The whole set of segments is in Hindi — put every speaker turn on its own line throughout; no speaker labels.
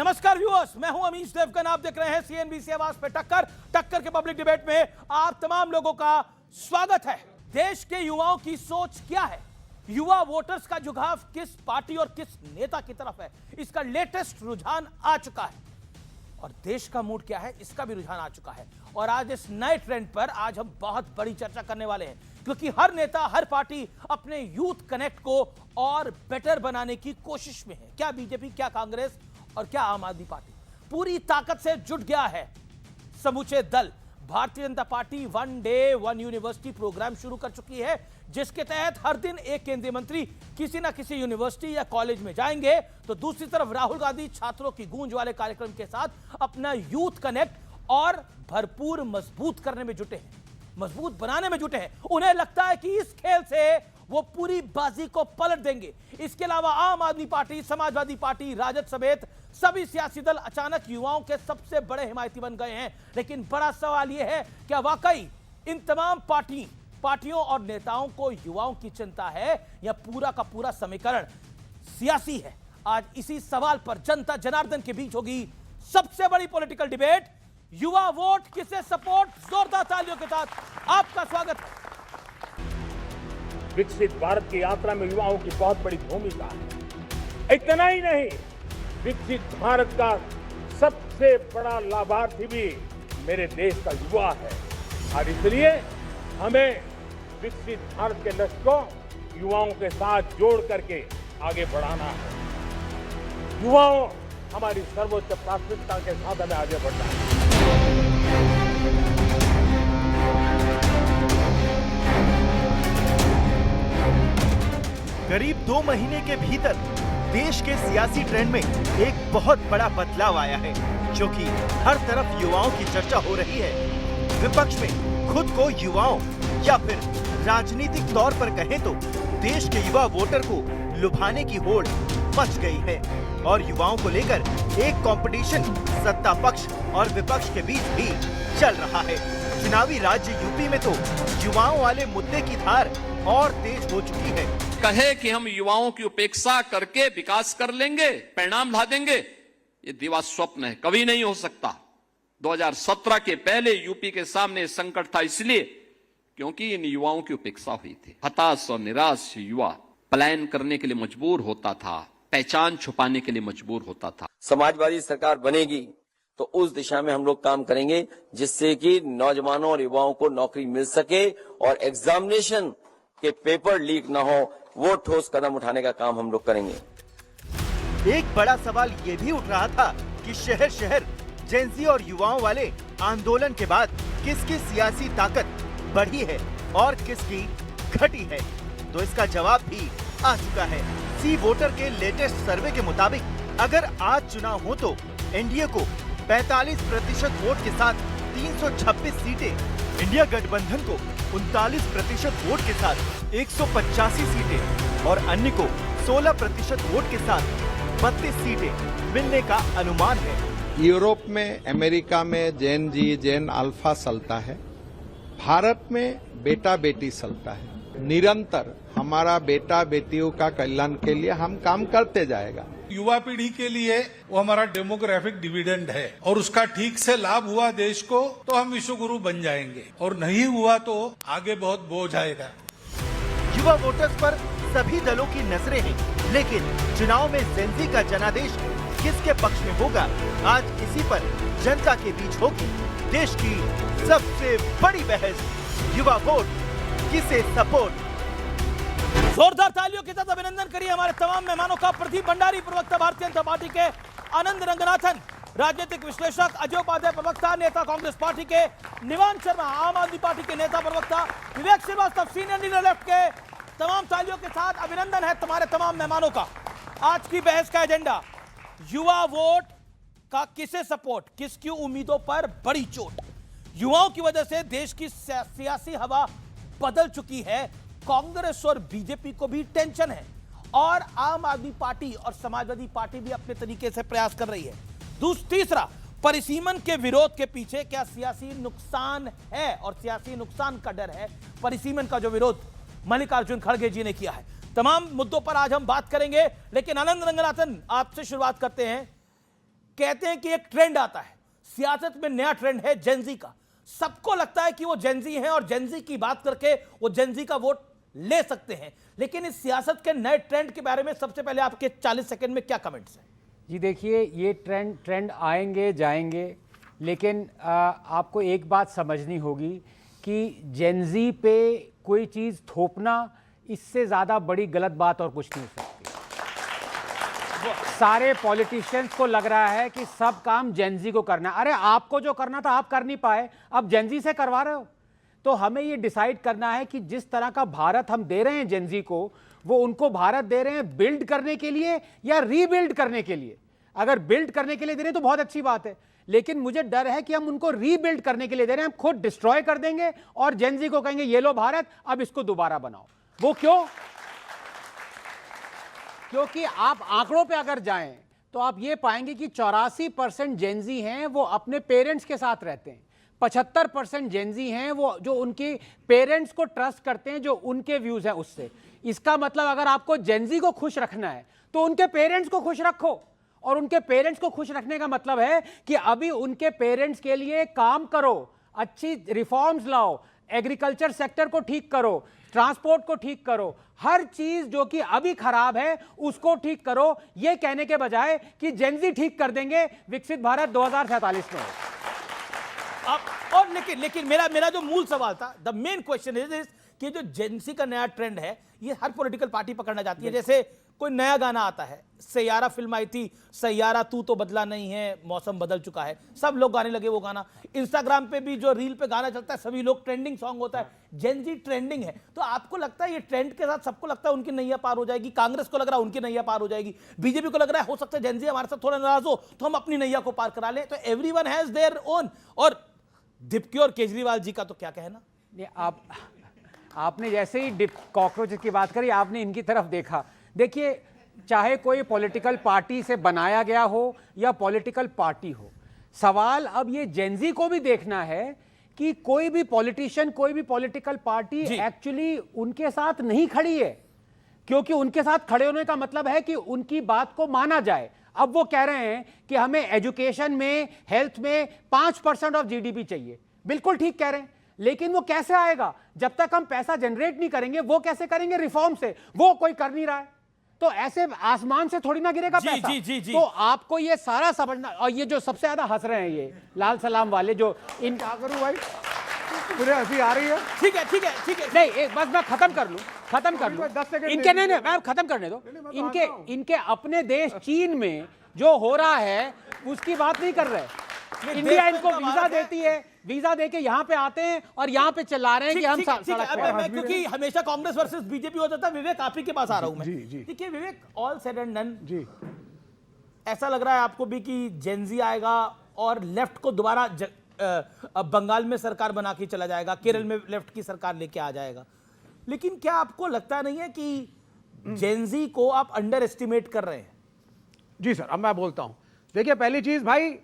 नमस्कार व्यूअर्स, मैं हूं अमीश देवगन। आप देख रहे हैं सीएनबीसी आवाज पे टक्कर के पब्लिक डिबेट में आप तमाम लोगों का स्वागत है। देश के युवाओं की सोच क्या है, युवा वोटर्स का झुकाव किस पार्टी और किस नेता की तरफ है, इसका लेटेस्ट रुझान आ चुका है। और देश का मूड क्या है, इसका भी रुझान आ चुका है। और आज इस नए ट्रेंड पर आज हम बहुत बड़ी चर्चा करने वाले हैं, क्योंकि हर नेता, हर पार्टी अपने यूथ कनेक्ट को और बेटर बनाने की कोशिश में है। क्या बीजेपी, क्या कांग्रेस और क्या आम आदमी पार्टी पूरी ताकत से जुट गया है। समूचे दल Bharatiya Janata Party one day one university programme शुरू कर चुकी है, जिसके तहत हर दिन एक केंद्रीय मंत्री किसी ना किसी यूनिवर्सिटी या कॉलेज में जाएंगे, तो दूसरी तरफ राहुल गांधी छात्रों की गूंज वाले कार्यक्रम के साथ अपना यूथ कनेक्ट और भरपूर मजबूत करने में जुटे हैं, मजबूत बनाने में जुटे हैं। उन्हें लगता है कि इस खेल से वो पूरी बाजी को पलट देंगे। इसके अलावा आम आदमी पार्टी, समाजवादी पार्टी, राजद समेत सभी सियासी दल अचानक युवाओं के सबसे बड़े हिमायती बन गए हैं। लेकिन बड़ा सवाल यह है, क्या वाकई इन तमाम पार्टियों और नेताओं को युवाओं की चिंता है या पूरा का पूरा समीकरण सियासी है? आज इसी सवाल पर जनता जनार्दन के बीच होगी सबसे बड़ी पॉलिटिकल डिबेट। युवा वोट किसे सपोर्ट, जोरदार तालियों के साथ आपका स्वागत है।
विकसित भारत की यात्रा में युवाओं की बहुत बड़ी भूमिका है। इतना ही नहीं, विकसित भारत का सबसे बड़ा लाभार्थी भी मेरे देश का युवा है। और इसलिए हमें विकसित भारत के लक्ष्य को युवाओं के साथ जोड़ करके आगे बढ़ाना है। युवाओं हमारी सर्वोच्च प्राथमिकता के साथ हमें आगे बढ़ना है।
करीब 2 महीने के भीतर देश के सियासी ट्रेंड में एक बहुत बड़ा बदलाव आया है, क्योंकि हर तरफ युवाओं की चर्चा हो रही है। विपक्ष में खुद को युवाओं या फिर राजनीतिक तौर पर कहें तो देश के युवा वोटर को लुभाने की होड़ मच गई है। और युवाओं को लेकर एक कंपटीशन सत्ता पक्ष और विपक्ष के बीच भी चल रहा है। चुनावी राज्य यूपी में तो युवाओं वाले मुद्दे की धार और तेज हो चुकी है।
कहे कि हम युवाओं की उपेक्षा करके विकास कर लेंगे, परिणाम ला देंगे, ये दिवा स्वप्न है, कभी नहीं हो सकता। 2017 के पहले यूपी के सामने संकट था, इसलिए क्योंकि इन युवाओं की उपेक्षा हुई थी। हताश और निराश युवा पलायन करने के लिए मजबूर होता था, पहचान छुपाने के लिए मजबूर होता था।
समाजवादी सरकार बनेगी तो उस दिशा में हम लोग काम करेंगे, जिससे कि नौजवानों और युवाओं को नौकरी मिल सके और एग्जामिनेशन के पेपर लीक ना हो, वो ठोस कदम उठाने का काम हम लोग करेंगे।
एक बड़ा सवाल ये भी उठ रहा था कि शहर शहर जेंजी और युवाओं वाले आंदोलन के बाद किसकी सियासी ताकत बढ़ी है और किसकी घटी है। तो इसका जवाब भी आ चुका है। सी वोटर के लेटेस्ट सर्वे के मुताबिक अगर आज चुनाव हो तो एनडीए को 45% वोट के साथ 326 सीटें, इंडिया गठबंधन को 39% वोट के साथ 185 सीटें और अन्य को 16% वोट के साथ 32 सीटें मिलने का अनुमान है।
यूरोप में, अमेरिका में जेन अल्फा चलता है, भारत में बेटा बेटी चलता है। निरंतर हमारा बेटा बेटियों का कल्याण के लिए हम काम करते जाएगा।
युवा पीढ़ी के लिए वो हमारा डेमोग्राफिक डिविडेंड है, और उसका ठीक से लाभ हुआ देश को तो हम विश्वगुरु बन जाएंगे, और नहीं हुआ तो आगे बहुत बोझ आएगा।
युवा वोटर्स पर सभी दलों की नजरें हैं, लेकिन चुनाव में जेंजी का जनादेश किसके पक्ष में होगा, आज इसी पर जनता के बीच होगी देश की सबसे बड़ी बहस। युवा वोट किसे सपोर्ट।
जोरदार तालियों के साथ अभिनंदन करिए हमारे तमाम मेहमानों का। प्रदीप भंडारी, प्रवक्ता भारतीय जनता पार्टी के, आनंद रंगनाथन, राजनीतिक विश्लेषक, अजय उपाध्याय, प्रवक्ता नेता कांग्रेस पार्टी के, निवान शर्मा, आम आदमी पार्टी के नेता प्रवक्ता, विवेक श्रीवास्तव, सीनियर लीडर लेफ्ट के। तमाम तालियों के साथ अभिनंदन है तुम्हारे तमाम मेहमानों का। आज की बहस का एजेंडा, युवा वोट का किसे सपोर्ट, किसकी उम्मीदों पर बड़ी चोट। युवाओं की वजह से देश की सियासी हवा बदल चुकी है। कांग्रेस और बीजेपी को भी टेंशन है, और आम आदमी पार्टी और समाजवादी पार्टी भी अपने तरीके से प्रयास कर रही है। तीसरा, परिसीमन के विरोध के पीछे क्या सियासी नुकसान है, और सियासी नुकसान का डर है। परिसीमन का जो विरोध मल्लिकार्जुन खड़गे जी ने किया है। तमाम मुद्दों पर आज हम बात करेंगे, लेकिन आनंद रंगनाथन, आपसे शुरुआत करते हैं। कहते हैं कि एक ट्रेंड आता है सियासत में, नया ट्रेंड है जेनजी का। सबको लगता है कि वो जेनजी हैं और जेनजी की बात करके वो जेनजी का वोट ले सकते हैं। लेकिन इस सियासत के नए ट्रेंड के बारे में सबसे पहले आपके 40 सेकंड में क्या कमेंट्स हैं?
जी देखिए, ये ट्रेंड आएंगे जाएंगे, लेकिन आपको एक बात समझनी होगी कि जेनजी पे कोई चीज़ थोपना, इससे ज़्यादा बड़ी गलत बात और कुछ नहीं हो सकती। सारे पॉलिटिशियंस को लग रहा है कि सब काम जेनजी को करना है। अरे आपको जो करना था आप कर नहीं पाए, अब जेनजी से करवा रहे हो। तो हमें ये डिसाइड करना है कि जिस तरह का भारत हम दे रहे हैं जेनजी को, वो उनको भारत दे रहे हैं बिल्ड करने के लिए या रीबिल्ड करने के लिए। अगर बिल्ड करने के लिए दे रहे हैं तो बहुत अच्छी बात है, लेकिन मुझे डर है कि हम उनको रीबिल्ड करने के लिए दे रहे हैं। हम खुद डिस्ट्रॉय कर देंगे और जेनजी को कहेंगे ये लो भारत, अब इसको दोबारा बनाओ। वो क्यों? क्योंकि आप आंकड़ों पे अगर जाएं तो आप ये पाएंगे कि 84% जेनजी हैं वो अपने पेरेंट्स के साथ रहते हैं, 75% जेनजी हैं वो जो उनके पेरेंट्स को ट्रस्ट करते हैं, जो उनके व्यूज हैं उससे। इसका मतलब अगर आपको जेनजी को खुश रखना है तो उनके पेरेंट्स को खुश रखो, और उनके पेरेंट्स को खुश रखने का मतलब है कि अभी उनके पेरेंट्स के लिए काम करो, अच्छी रिफॉर्म्स लाओ, एग्रीकल्चर सेक्टर को ठीक करो, ट्रांसपोर्ट को ठीक करो, हर चीज जो कि अभी खराब है उसको ठीक करो। ये कहने के बजाय कि जेनजी ठीक कर देंगे, विकसित भारत 2047 में।
और लेकिन मेरा जो मूल सवाल था, द मेन क्वेश्चन इज कि जो जेनजी का नया ट्रेंड है ये हर पॉलिटिकल पार्टी पकड़ना चाहती है। जैसे कोई नया गाना आता है, सैयारा फिल्म आई थी, सैयारा तू तो बदला नहीं है, मौसम बदल चुका है, सब लोग गाने लगे वो गाना। इंस्टाग्राम पे भी जो रील पे गाना चलता है सभी लोग, ट्रेंडिंग सॉन्ग होता है, जेनजी ट्रेंडिंग है। तो आपको लगता है ये ट्रेंड के साथ सबको लगता है उनकी नैया पार हो जाएगी? कांग्रेस को लग रहा है उनकी नैया पार हो जाएगी, बीजेपी को लग रहा है हो सकता है जेनजी हमारे साथ थोड़ा नाराज हो तो हम अपनी नैया को पार करा लें। तो एवरीवन हैज देयर ओन। और दीपकी और केजरीवाल जी का तो क्या कहना?
आपने जैसे ही कॉकरोच की बात करी, आपने इनकी तरफ देखा। देखिए, चाहे कोई पॉलिटिकल पार्टी से बनाया गया हो या पॉलिटिकल पार्टी हो, सवाल अब ये जेनजी को भी देखना है कि कोई भी पॉलिटिशियन, कोई भी पॉलिटिकल पार्टी एक्चुअली उनके साथ नहीं खड़ी है, क्योंकि उनके साथ खड़े होने का मतलब है कि उनकी बात को माना जाए। अब वो कह रहे हैं कि हमें एजुकेशन में, हेल्थ में 5% ऑफ जीडीपी चाहिए। बिल्कुल ठीक कह रहे हैं, लेकिन वो कैसे आएगा? जब तक हम पैसा जनरेट नहीं करेंगे, वो कैसे करेंगे? रिफॉर्म से। वो कोई कर नहीं रहा है, तो ऐसे आसमान से थोड़ी ना गिरेगा पैसा।
जी।
तो आपको ये सारा समझना। और ये जो सबसे ज्यादा हंस रहे हैं ये लाल सलाम वाले, जो इन क्या करूं भाई, मुझे हंसी आ रही है।
ठीक है
नहीं, एक बस मैं खत्म कर लूं। इनके नहीं, मैं खत्म करने दो। इनके अपने देश चीन में जो हो रहा है उसकी बात नहीं कर रहे। इंडिया इनको वीजा देती है, वीजा देके यहाँ पे आते हैं और यहाँ पे चला रहे हैं कि हम सड़क पे हैं।
क्योंकि हमेशा कांग्रेस वर्सेस बीजेपी हो जाता है। विवेक, आप ही के पास आ रहा हूं मैं। देखिए विवेक, ऑल सेड एंड डन, ऐसा लग रहा है आपको भी कि जेनजी आएगा और लेफ्ट को दोबारा बंगाल में सरकार बना के चला जाएगा, केरल में लेफ्ट की सरकार लेके आ जाएगा। लेकिन क्या आपको लगता नहीं है कि जेनजी को आप अंडर एस्टिमेट कर रहे हैं?
जी सर, अब मैं बोलता हूं। देखिए, पहली चीज भाई,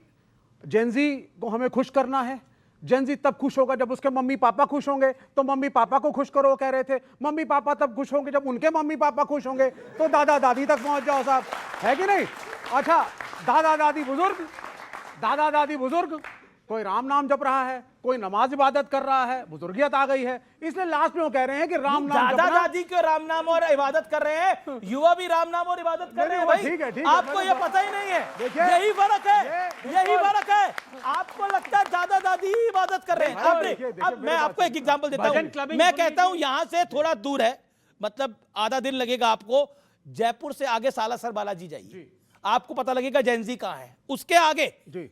जेनजी को हमें खुश करना है। जेनजी तब खुश होगा जब उसके मम्मी पापा खुश होंगे, तो मम्मी पापा को खुश करो कह रहे थे। मम्मी पापा तब खुश होंगे जब उनके मम्मी पापा खुश होंगे, तो दादा दादी तक पहुंच जाओ साहब, है कि नहीं? अच्छा, दादा दादी बुजुर्ग, कोई राम नाम जप रहा है, कोई नमाज इबादत कर रहा है, बुजुर्गियत आ गई है, इसलिए लास्ट में वो कह रहे हैं कि राम नाम
दादा दादी क्यों राम नाम और इबादत कर रहे हैं, युवा भी राम नाम और इबादत कर रहे हैं भाई।
ठीक है,
आपको ये पता ही नहीं है, यही फर्क है। आपको लगता है दादा दादी ही इबादत कर रहे हैं। अब मैं आपको एक एग्जांपल देता हूं। मैं कहता हूं यहां से थोड़ा दूर है, मतलब आधा दिन लगेगा आपको, जयपुर से आगे सालासर बालाजी जाइए, आपको पता लगेगा जेनजी कहां है। उसके आगे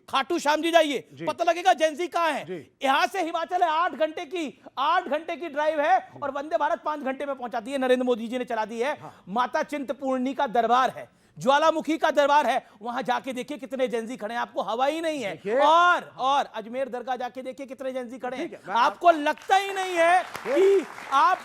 खाटू श्याम जी जाइए, पता लगेगा जेनजी कहां है। यहां से हिमाचल है 8 घंटे की ड्राइव है, और वंदे भारत 5 घंटे में पहुंचाती है, नरेंद्र मोदी जी ने चला दी है। माता चिंतपूर्णी का दरबार है, ज्वालामुखी का दरबार है, वहां जाके देखिए कितने जेनजी खड़े हैं, आपको हवा ही नहीं है। और अजमेर दरगाह जाके देखिए कितने जेनजी खड़े हैं। आपको लगता ही नहीं है कि आप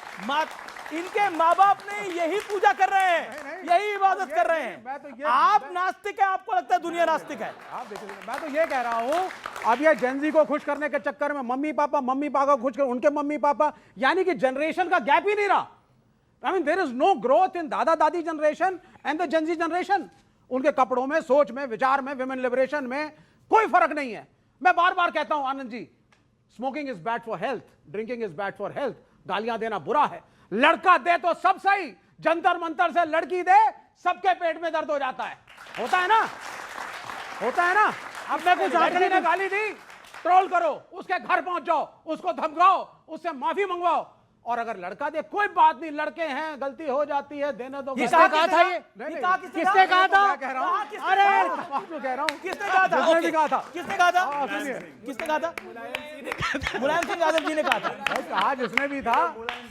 इनके माँ बाप ने यही पूजा कर रहे हैं, यही इबादत कर रहे हैं। आप नास्तिक है, आपको लगता है दुनिया नास्तिक है।
आप देखिए, मैं तो ये कह रहा हूं, अब ये जेनजी को खुश करने के चक्कर में मम्मी पापा को खुश कर उनके मम्मी पापा, यानी कि जनरेशन का गैप ही नहीं रहा। I mean, there is no growth in दादा दादी generation and the Gen Z generation. उनके कपड़ों में, सोच में, विचार में, विमेन लिबरेशन में कोई फर्क नहीं है। मैं बार बार कहता हूं Anand ji, smoking is bad for health, drinking is bad for health, गालियां देना बुरा है। लड़का दे तो सब सही, जंतर मंतर से लड़की दे सबके पेट में दर्द हो जाता है। होता है ना, होता है ना। अब मैं कुछ लड़की ने गाली दी, ट्रोल करो, उसके घर पहुंच जाओ, उसको धमकाओ, उससे माफी मंगवाओ। और अगर लड़का दे, कोई बात नहीं, लड़के हैं, गलती हो जाती है, देने दो।
किसने कहा था ये? किसने कहा था?
कह रहा हूं,
अरे
कह रहा हूं,
किसने कहा था?
जिसने भी कहा था,
किसने कहा था? किसने कहा था? मुलायम सिंह यादव जी ने कहा था।
कहा जिसने भी था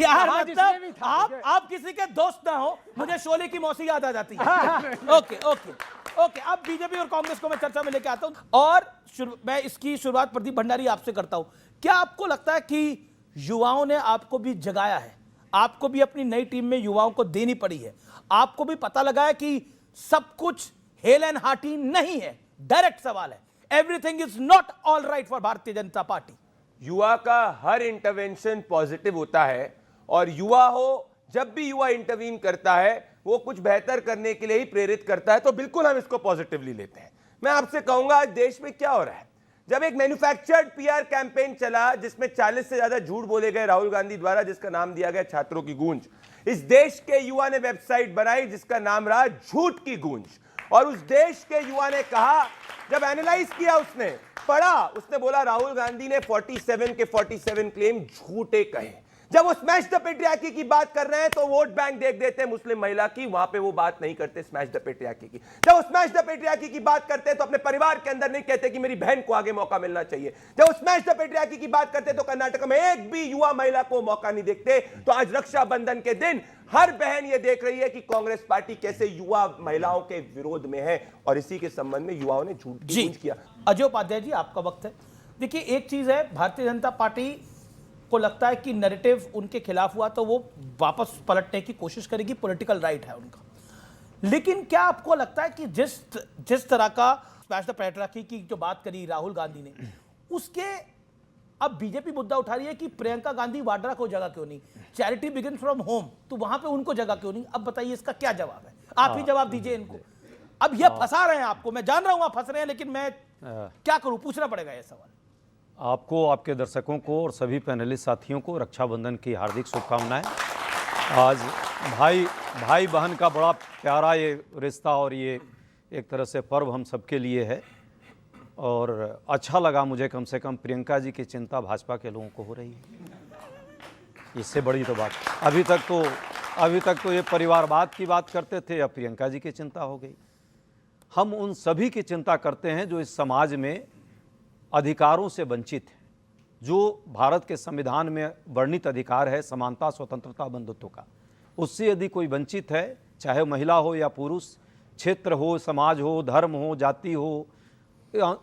यार
कहा जिसने भी
मतलब
था।
आप किसी के दोस्त ना हो, मुझे शोले की मौसी याद आ जाती है। ओके ओके ओके, अब बीजेपी और कांग्रेस को मैं चर्चा में लेके आता हूं और मैं इसकी शुरुआत प्रदीप भंडारी आपसे करता हूं। क्या आपको लगता है कि युवाओं ने आपको भी जगाया है? आपको भी अपनी नई टीम में युवाओं को देनी पड़ी है? आपको भी पता लगा है कि सब कुछ हेल एंड हार्टी नहीं है? डायरेक्ट सवाल है, everything is not all right for भारतीय जनता पार्टी।
युवा का हर इंटरवेंशन पॉजिटिव होता है और युवा हो, जब भी युवा इंटरवीन करता है वो कुछ बेहतर करने के लिए ही प्रेरित करता है, तो बिल्कुल हम इसको पॉजिटिवली लेते हैं। मैं आपसे कहूंगा आज देश में क्या हो रहा है, जब एक मैन्युफैक्चर्ड पीआर कैंपेन चला जिसमें 40 से ज्यादा झूठ बोले गए राहुल गांधी द्वारा, जिसका नाम दिया गया छात्रों की गूंज, इस देश के युवा ने वेबसाइट बनाई जिसका नाम रहा झूठ की गूंज। और उस देश के युवा ने कहा, जब एनालाइज किया, उसने पढ़ा, उसने बोला राहुल गांधी ने 47 के 47 क्लेम झूठे कहे। जब वो स्मैश द पेट्रियार्की की बात कर रहे हैं तो वोट बैंक देख देते हैं मुस्लिम महिला की, वहां पे वो बात नहीं करते स्मैश द पेट्रियार्की की। जब वो स्मैश द पेट्रियार्की की बात करते हैं तो अपने परिवार के अंदर नहीं कहते कि मेरी बहन को आगे मौका मिलना चाहिए। जब वो स्मैश द पेट्रियार्की की बात करते तो कर्नाटक में एक भी युवा महिला को मौका नहीं देखते। तो आज रक्षाबंधन के दिन हर बहन ये देख रही है कि कांग्रेस पार्टी कैसे युवा महिलाओं के विरोध में है, और इसी के संबंध में युवाओं ने झूठ की गूंज किया।
अजय उपाध्याय जी, आपका वक्त है। देखिए, एक चीज है, भारतीय जनता पार्टी को लगता है कि नैरेटिव उनके खिलाफ हुआ तो वो वापस पलटने की कोशिश करेगी, पॉलिटिकल राइट है उनका। लेकिन क्या आपको लगता है कि जिस तरह का स्मैश द पेट्रियार्की की जो बात करी राहुल गांधी ने, उसके अब बीजेपी मुद्दा उठा रही है कि प्रियंका गांधी वाड्रा को जगह क्यों नहीं? चैरिटी बिगिंस फ्रॉम होम, तो वहां पे उनको जगह क्यों नहीं? अब बताइए इसका क्या जवाब है? आप ही जवाब दीजिए इनको। अब ये फंसा रहे हैं आपको, मैं जान रहा हूं आप फंस रहे हैं, लेकिन मैं क्या करूं, पूछना पड़ेगा ये सवाल।
आपको, आपके दर्शकों को और सभी पैनलिस्ट साथियों को रक्षाबंधन की हार्दिक शुभकामनाएं। आज भाई बहन का बड़ा प्यारा ये रिश्ता और ये एक तरह से पर्व हम सबके लिए है, और अच्छा लगा मुझे कम से कम प्रियंका जी की चिंता भाजपा के लोगों को हो रही है। इससे बड़ी तो बात, अभी तक तो ये परिवारवाद की बात करते थे, अब प्रियंका जी की चिंता हो गई। हम उन सभी की चिंता करते हैं जो इस समाज में अधिकारों से वंचित है, जो भारत के संविधान में वर्णित अधिकार है समानता, स्वतंत्रता, बंधुत्व का, उससे यदि कोई वंचित है, चाहे महिला हो या पुरुष, क्षेत्र हो, समाज हो, धर्म हो, जाति हो,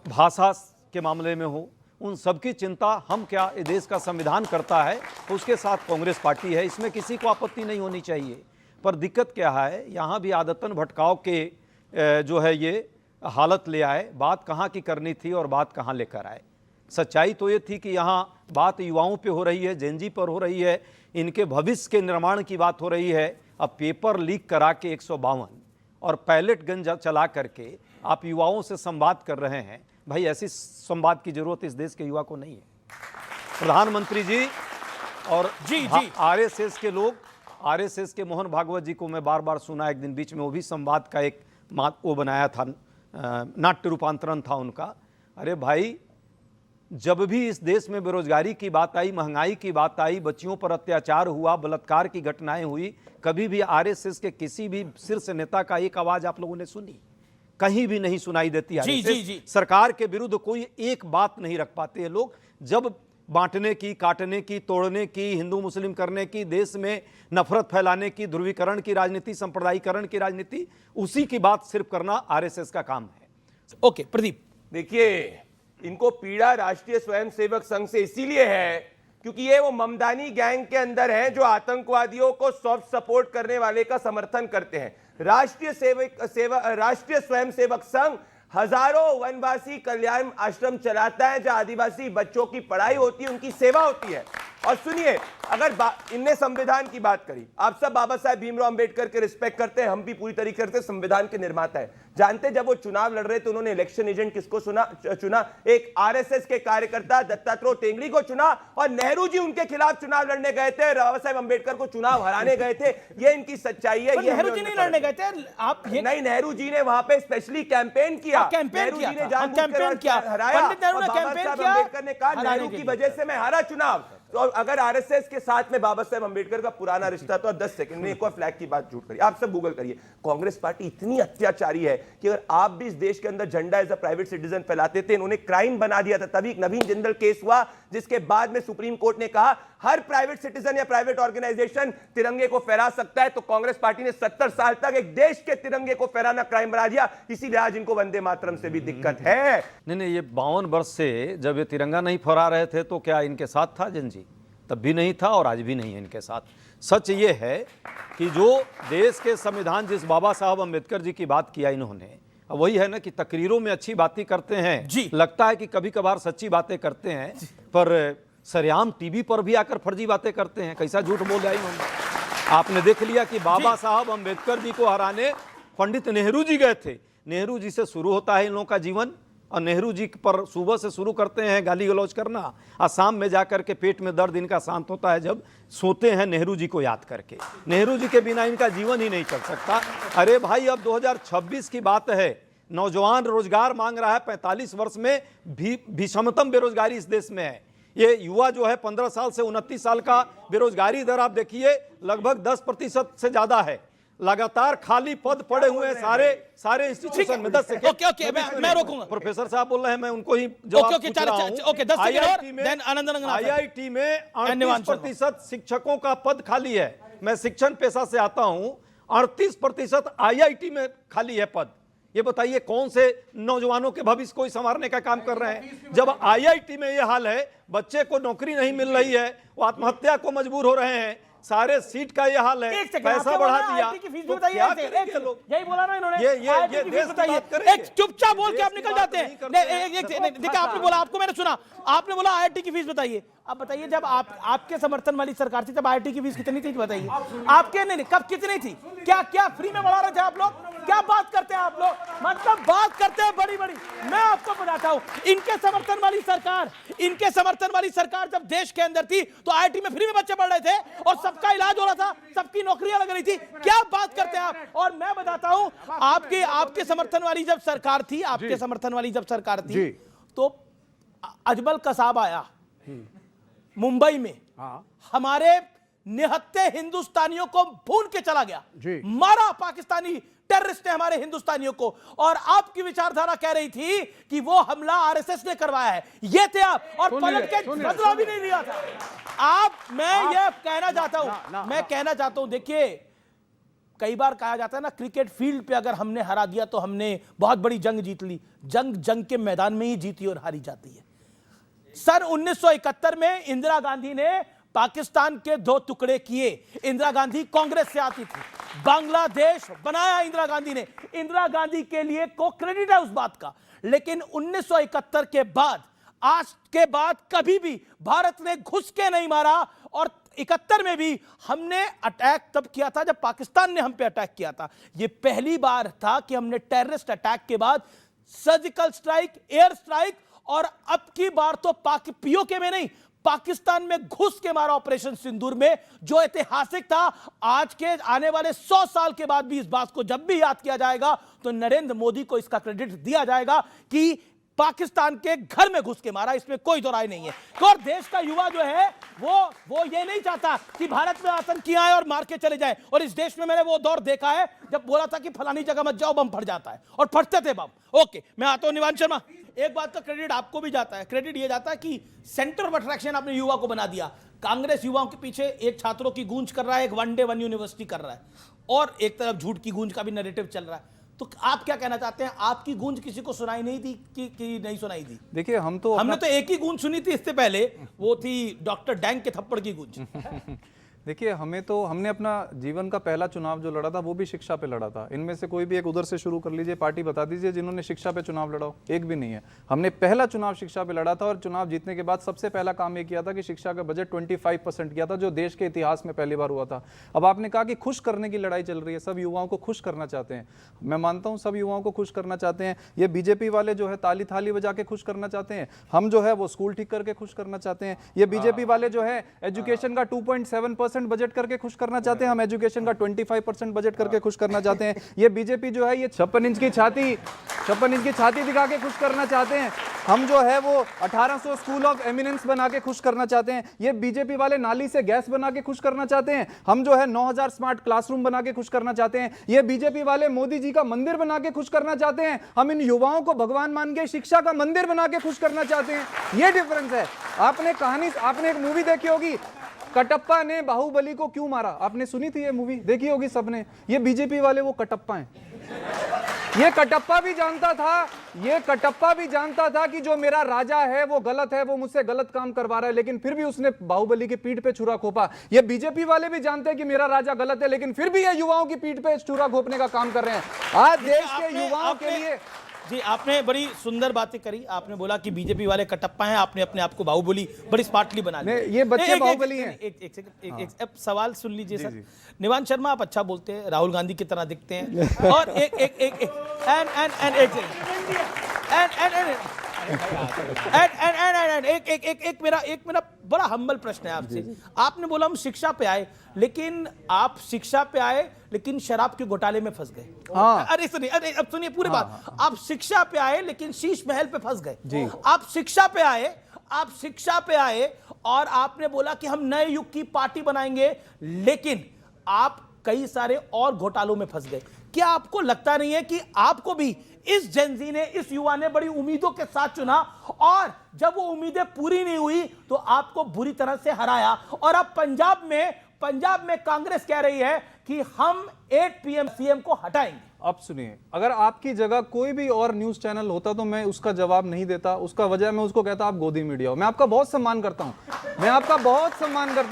भाषा के मामले में हो, उन सबकी चिंता हम क्या, ये देश का संविधान करता है, उसके साथ कांग्रेस पार्टी है, इसमें किसी को आपत्ति नहीं होनी चाहिए। पर दिक्कत क्या है, यहाँ भी आदतन भटकाव के जो है ये हालत ले आए। बात कहाँ की करनी थी और बात कहाँ लेकर आए। सच्चाई तो ये थी कि यहाँ बात युवाओं पे हो रही है, जेनजी पर हो रही है, इनके भविष्य के निर्माण की बात हो रही है। अब पेपर लीक करा के 152 और पैलेट गन चला करके आप युवाओं से संवाद कर रहे हैं। भाई, ऐसी संवाद की जरूरत इस देश के युवा को नहीं है। प्रधानमंत्री जी और आरएसएस के लोग, आरएसएस के मोहन भागवत जी को मैं बार बार सुना, एक दिन बीच में वो भी संवाद का एक वो बनाया था, नाट्य रूपांतरण था उनका। अरे भाई, जब भी इस देश में बेरोजगारी की बात आई, महंगाई की बात आई, बच्चियों पर अत्याचार हुआ, बलात्कार की घटनाएं हुई, कभी भी आरएसएस के किसी भी शीर्ष नेता का एक आवाज आप लोगों ने सुनी? कहीं भी नहीं सुनाई देती। आरएसएस सरकार के विरुद्ध कोई एक बात नहीं रख पाते हैं लोग। जब बांटने की, काटने की, तोड़ने की, हिंदू मुस्लिम करने की, देश में नफरत फैलाने की, ध्रुवीकरण की राजनीति, सांप्रदायिकरण की राजनीति, उसी की बात सिर्फ करना आरएसएस का काम है।
ओके प्रदीप,
देखिए, इनको पीड़ा राष्ट्रीय स्वयंसेवक संघ से इसीलिए है क्योंकि ये वो ममदानी गैंग के अंदर हैं जो आतंकवादियों को सॉफ्ट सपोर्ट करने वाले का समर्थन करते हैं। राष्ट्रीय स्वयंसेवक संघ हजारों वनवासी कल्याण आश्रम चलाता है जहां आदिवासी बच्चों की पढ़ाई होती है, उनकी सेवा होती है। और सुनिए, अगर इनने संविधान की बात करी, आप सब बाबा साहेब भीमराव अंबेडकर के रिस्पेक्ट करते हैं, हम भी पूरी तरीके से संविधान के निर्माता हैं। जानते जब वो चुनाव लड़ रहे थे उन्होंने इलेक्शन एजेंट किसको चुना? एक आरएसएस के कार्यकर्ता दत्तात्रेय टेंगड़ी को चुना, और नेहरू जी उनके खिलाफ चुनाव लड़ने गए थे, बाबा साहेब अंबेडकर को चुनाव हराने गए थे। ये इनकी सच्चाई है। ये
नेहरू जी नहीं लड़ने गए थे, आप
नहीं, नेहरू जी ने वहां पे स्पेशली कैंपेन किया।
कैंपेन किया,
कैंपेन
किया,
हराया।
पंडित नेहरू ने कैंपेन किया,
अंबेडकर ने कहा नेहरू की वजह से मैं हारा चुनाव। तो अगर आरएसएस के साथ में बाबा साहेब अंबेडकर का पुराना रिश्ता, तो 10 सेकंड में एक और फ्लैग की बात झूठ करिए। आप सब गूगल करिए, कांग्रेस पार्टी इतनी अत्याचारी है कि अगर आप भी इस देश के अंदर झंडा एज अ प्राइवेट सिटीजन फैलाते थे, इन्होंने क्राइम बना दिया था। तभी नवीन जिंदल केस हुआ, जिसके बाद में सुप्रीम कोर्ट ने कहा हर प्राइवेट सिटीजन या प्राइवेट ऑर्गेनाइजेशन तिरंगे को फहरा सकता है। तो कांग्रेस पार्टी ने 70 साल तक एक देश के तिरंगे को फहराना क्राइम बना दिया। इसीलिए आज इनको वंदे मातरम से भी दिक्कत है।
नहीं, ये 52 वर्ष से जब ये तिरंगा नहीं फहरा रहे थे तो क्या इनके साथ था जन जी? तब भी नहीं था और आज भी नहीं है इनके साथ। सच ये है कि जो देश के संविधान, जिस बाबा साहब अंबेडकर जी की बात किया इन्होंने, वही है ना कि तकरीरों में अच्छी बातें करते हैं
जी,
लगता है कि कभी कभार सच्ची बातें करते हैं, पर सरेआम टीवी पर भी आकर फर्जी बातें करते हैं। कैसा झूठ बोल रहा है इन्होंने। आपने देख लिया कि बाबा साहब अंबेडकर जी को हराने पंडित नेहरू जी गए थे। नेहरू जी से शुरू होता है इन लोगों का जीवन, और नेहरू जी पर सुबह से शुरू करते हैं गाली गलौज करना, और शाम में जाकर के पेट में दर्द इनका शांत होता है जब सोते हैं नेहरू जी को याद करके। नेहरू जी के बिना इनका जीवन ही नहीं चल सकता। अरे भाई, अब 2026 की बात है, नौजवान रोजगार मांग रहा है। 45 वर्ष में भीषणतम बेरोजगारी इस देश में है। ये युवा जो है 15 साल से 29 साल का बेरोजगारी दर आप देखिए लगभग 10% से ज्यादा है। लगातार खाली पद पड़े हुए हैं सारे इंस्टीट्यूशन में। 10 सेकंड
ओके, मैं रोकूंगा।
प्रोफेसर साहब बोल रहे हैं, मैं उनको ही जवाब पूछ रहा हूं।
10 सेकंड।
आईआईटी में 38% शिक्षकों का पद खाली है। मैं शिक्षण पेशा से आता हूं, 38% आईआईटी में खाली है पद। ये बताइए कौन से नौजवानों के भविष्य को संवारने का काम कर रहे हैं? जब आईआईटी में ये हाल है, बच्चे को नौकरी नहीं मिल रही है, वो आत्महत्या को मजबूर हो रहे हैं, सारे सीट का ये हाल है, पैसा बढ़ा दिया, तो क्या करेंगे लोग?
यही बोला ना इन्होंने।
ये देश की बात करेंगे।
एक चुपचाप बोल के आप निकल जाते हैं। देखिए, आपने बोला, आपको मैंने सुना, आपने बोला आईआईटी की फीस बताइए। अब बताइए, जब आपके समर्थन वाली सरकार थी तब आईआईटी की फीस कितनी थी बताइए? आपके नहीं, कब कितनी थी? क्या फ्री में बढ़ा रहे थे आप लोग? क्या बात करते हैं आप लोग? मतलब बात करते हैं बड़ी बड़ी। मैं आपको बताता हूं, इनके समर्थन वाली सरकार जब देश के अंदर थी तो आईआईटी में फ्री में बच्चे पढ़ रहे थे और सबका इलाज हो रहा था, सबकी नौकरियां लग रही थी। क्या बात करते हैं आप? और मैं बताता हूं, आपके समर्थन वाली जब सरकार थी, तो अजमल कसाब आया मुंबई में, हमारे निहत्थे हिंदुस्तानियों को भून के चला गया, मारा पाकिस्तानी टेररिस्ट ने हमारे हिंदुस्तानियों को। और आपकी विचारधारा कह रही थी कि वो हमला आरएसएस ने करवाया है। ये थे आप, और पलट के बदला भी नहीं लिया था। मैं ये कहना चाहता हूं, देखिए, कई बार कहा जाता है ना, क्रिकेट फील्ड पे अगर हमने हरा दिया तो हमने बहुत बड़ी जंग जीत ली। जंग के मैदान में ही जीती और हारी जाती है। सन 1971 में इंदिरा गांधी ने पाकिस्तान के 2 टुकड़े किए। इंदिरा गांधी कांग्रेस से आती थी, बांग्लादेश बनाया इंदिरा गांधी ने। इंदिरा गांधी के लिए को क्रेडिट है उस बात का। लेकिन 1971 के बाद, आज के बाद कभी भी भारत ने घुस के नहीं मारा। और 71 में भी हमने अटैक तब किया था जब पाकिस्तान ने हम पे अटैक किया था। यह पहली बार था कि हमने टेररिस्ट अटैक के बाद सर्जिकल स्ट्राइक, एयर स्ट्राइक, और अब की बार तो पीओके में नहीं, पाकिस्तान में घुस के मारा ऑपरेशन सिंदूर में, जो ऐतिहासिक था। आज के आने वाले 100 साल के बाद भी इस बात को जब भी याद किया जाएगा तो नरेंद्र मोदी को इसका क्रेडिट दिया जाएगा कि पाकिस्तान के घर में घुस के मारा, इसमें कोई दो राय नहीं है। और देश का युवा जो है वो ये नहीं चाहता कि भारत में आतंकी आए और मार के चले जाए। और इस देश में मैंने वो दौर देखा है जब बोला था कि फलानी जगह मत जाओ, बम फट जाता है, और फटते थे बम। ओके, मैं आता हूं निवान शर्मा। एक बात का क्रेडिट आपको भी जाता है, क्रेडिट ये जाता है कि सेंटर ऑफ अट्रैक्शन आपने युवा को बना दिया। कांग्रेस युवाओं के पीछे एक छात्रों की गूंज कर रहा है, एक वन डे वन यूनिवर्सिटी कर रहा है, और एक तरफ झूठ की गूंज का भी नैरेटिव चल रहा है। तो आप क्या कहना चाहते हैं? आपकी गूंज किसी को सुनाई नहीं दी कि नहीं सुनाई दी?
देखिए, हमने
तो एक ही गूंज सुनी थी इससे पहले, वो थी डॉक्टर डैंग के थप्पड़ की गूंज।
देखिए हमने अपना जीवन का पहला चुनाव जो लड़ा था वो भी शिक्षा पे लड़ा था। इनमें से कोई भी एक उधर से शुरू कर लीजिए, पार्टी बता दीजिए जिन्होंने शिक्षा पे चुनाव लड़ा हो, एक भी नहीं है। हमने पहला चुनाव शिक्षा पे लड़ा था और चुनाव जीतने के बाद सबसे पहला काम ये किया था कि शिक्षा का बजट 25% किया था, जो देश के इतिहास में पहली बार हुआ था। अब आपने कहा कि खुश करने की लड़ाई चल रही है, सब युवाओं को खुश करना चाहते हैं। मैं मानता हूं सब युवाओं को खुश करना चाहते हैं। ये बीजेपी वाले जो है ताली थाली बजा के खुश करना चाहते हैं, हम जो है वो स्कूल ठीक करके खुश करना चाहते हैं। ये बीजेपी वाले जो है एजुकेशन का 2.7% बजट करके खुश करना चाहते हैं, हम एजुकेशन का 25% बजट करके खुश करना चाहते हैं। ये बीजेपी जो है ये 56 इंच की छाती दिखा के खुश करना चाहते हैं। हम जो है वो 1800 स्कूल ऑफ एमिनेंस बना के खुश करना चाहते हैं। ये बीजेपी वाले नाली से गैस बना के खुश करना चाहते हैं। हम जो है 9000 स्मार्ट क्लासरूम बना के खुश करना चाहते हैं। ये बीजेपी वाले मोदी जी का मंदिर बना के खुश करना चाहते हैं। हम इन युवाओं को भगवान मान के शिक्षा का मंदिर बना के खुश करना चाहते हैं। ये डिफरेंस है। आपने एक मूवी देखी होगी, कटप्पा ने बाहुबली को क्यों मारा, आपने सुनी थी ये मूवी, देखी होगी सबने। ये बीजेपी वाले वो कटप्पा हैं। ये कटप्पा भी जानता था कि जो मेरा राजा है वो गलत है, वो मुझसे गलत काम करवा रहा है, लेकिन फिर भी उसने बाहुबली की पीठ पे छुरा घोंपा। ये बीजेपी वाले भी जानते हैं कि मेरा राजा गलत है, लेकिन फिर भी ये युवाओं की पीठ पे छुरा घोंपने का काम कर रहे हैं। आज देश के युवाओं के लिए
जी आपने बड़ी सुंदर बातें करी। आपने बोला कि बीजेपी वाले कटप्पा हैं, आपने अपने आप को बाहुबली बड़ी स्मार्टली बना लिया।
ये बच्चे बाहुबली हैं।
एक सेकंड, एक सवाल सुन लीजिए सर। निवान शर्मा आप अच्छा बोलते हैं, राहुल गांधी की तरह दिखते हैं। और एक मेरा बड़ा हम्बल प्रश्न है आपसे। आपने बोला हम शिक्षा पे आए, लेकिन आप शिक्षा पे आए लेकिन शराब के घोटाले में फंस गए।
हाँ।
अरे अब सुनिए पूरी बात। आप शिक्षा पे आए लेकिन शीश महल पे फंस गए। आप शिक्षा पे आए और आपने बोला कि हम नए युग की पार्टी बनाएंगे, लेकिन आप कई सारे और घोटालों में फंस गए। क्या आपको लगता नहीं है कि आपको भी इस जेनजी ने, इस युवा ने बड़ी उम्मीदों के साथ चुना और जब वो उम्मीदें पूरी नहीं हुई तो आपको बुरी तरह से हराया? और अब पंजाब में कांग्रेस कह रही है कि हम 8 PM सीएम को हटाएंगे।
अब सुनिए, अगर आपकी जगह कोई भी और न्यूज चैनल होता तो मैं उसका जवाब नहीं देता। उसका वजह मैं उसको कहता आप गोदी मीडिया हो। मैं आपका बहुत सम्मान करता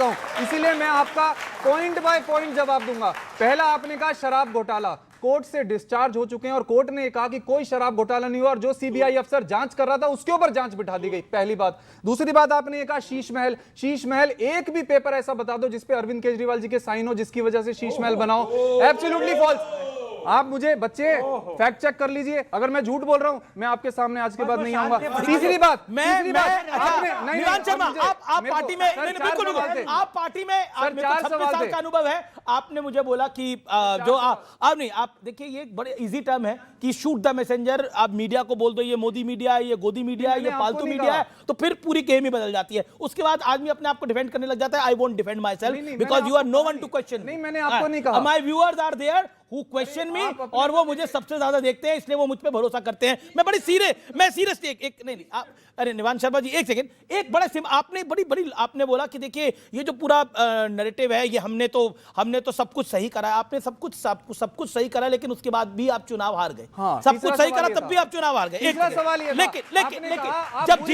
हूं, इसीलिए मैं आपका पॉइंट बाय पॉइंट जवाब दूंगा। पहला आपने कहा शराब घोटाला, कोर्ट से डिस्चार्ज हो चुके हैं और कोर्ट ने कहा कि कोई शराब घोटाला नहीं हुआ और जो सीबीआई अफसर जांच कर रहा था उसके ऊपर जांच बिठा दी गई। पहली बात। दूसरी बात आपने ये कहा शीश महल, एक भी पेपर ऐसा बता दो जिसपे अरविंद केजरीवाल जी के साइन हो जिसकी वजह से शीश महल बनाओ। Absolutely false. आप मुझे बच्चे फैक्ट चेक कर लीजिए, अगर मैं झूठ बोल रहा हूं मैं आपके सामने आज के बाद नहीं आऊंगा। तीसरी बात
निवान शर्मा, आप पार्टी में बिल्कुल, आप पार्टी में 26 साल का अनुभव है। आपने मुझे बोला कि जो आप देखिए, ये एक बड़े इजी टर्म है कि शूट द मैसेंजर। आप मीडिया को बोल दो ये मोदी मीडिया है, ये गोदी मीडिया है, ये पालतू मीडिया है, तो फिर पूरी गेम ही बदल जाती है। उसके बाद आदमी अपने आप को डिफेंड करने लग जाता है। I won't defend myself because you are no one to question.
नहीं, मैंने आपको नहीं कहा।
My viewers are there who question me, और वो मुझे सबसे ज्यादा देखते हैं, इसलिए वो मुझ पे भरोसा करते हैं। मैं सीरियसली नहीं अरे निवान शर्मा जी एक सेकंड, एक बड़ा आपने बड़ी आपने बोला कि देखिए ये जो पूरा नैरेटिव है, ये हमने तो सब कुछ सही करा। आपने सब कुछ सही करा, लेकिन उसके बाद भी आप चुनाव हार गए। सब कुछ सही करा तब भी आप चुनाव हार गए। लेकिन जब